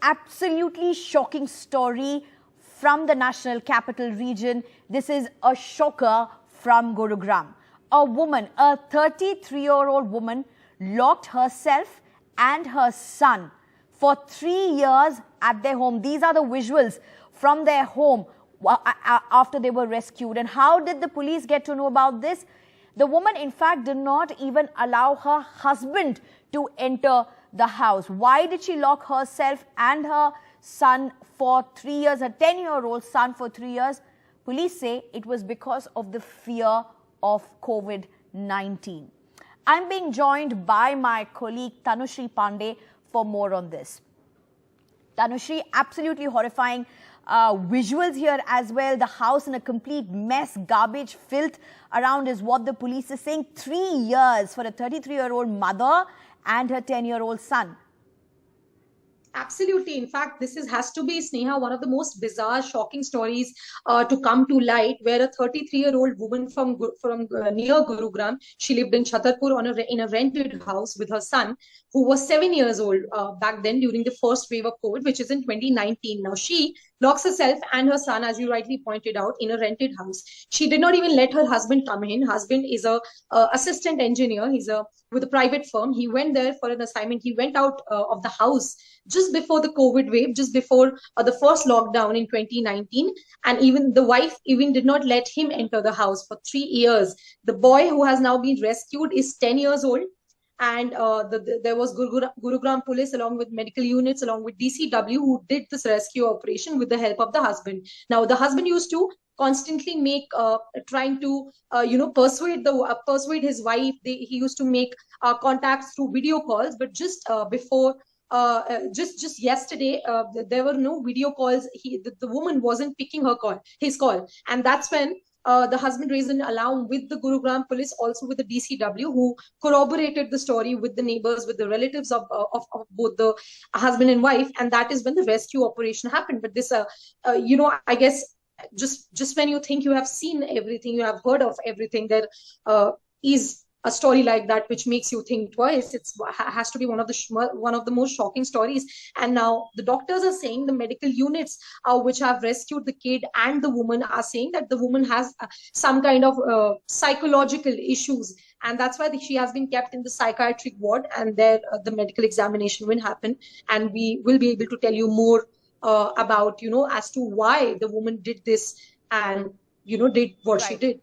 absolutely shocking story from the National Capital Region. This is a shocker from Gurugram. A woman, a 33-year-old woman, locked herself and her son for 3 years at their home. These are the visuals from their home after they were rescued. And how did the police get to know about this? The woman, in fact, did not even allow her husband to enter the house. Why did she lock herself and her son for 3 years, her 10-year-old son for 3 years? Police say it was because of the fear of COVID-19. I'm being joined by my colleague Tanushree Pandey for more on this. Tanushree, absolutely horrifying visuals here as well. The house in a complete mess, garbage, filth around is what the police is saying. 3 years for a 33-year-old mother and her 10-year-old son. Absolutely. In fact, this has to be, Sneha, one of the most bizarre, shocking stories to come to light, where a 33-year-old woman from near Gurugram, she lived in Chakkarpur in a rented house with her son, who was 7 years old back then during the first wave of COVID, which is in 2019. Now, she locks herself and her son, as you rightly pointed out, in a rented house. She did not even let her husband come in. Husband is a assistant engineer. He's with a private firm. He went there for an assignment. He went out of the house just before the COVID wave, just before the first lockdown in 2019. And even the wife even did not let him enter the house for 3 years. The boy who has now been rescued is 10 years old. And there was Gurugram police along with medical units, along with DCW, who did this rescue operation with the help of the husband. Now, the husband used to constantly make, trying to, persuade his wife. He used to make contacts through video calls, but just before, just yesterday, there were no video calls. The woman wasn't picking his call, and that's when the husband raised an alarm with the Gurugram police, also with the DCW, who corroborated the story with the neighbors, with the relatives of both the husband and wife, and that is when the rescue operation happened. But this, I guess, just when you think you have seen everything, you have heard of everything, there is a story like that which makes you think twice. It has to be one of the most shocking stories. And now the doctors are saying, the medical units which have rescued the kid and the woman are saying that the woman has some kind of psychological issues, and that's why she has been kept in the psychiatric ward, and there the medical examination will happen, and we will be able to tell you more about, as to why the woman did this and did what she did.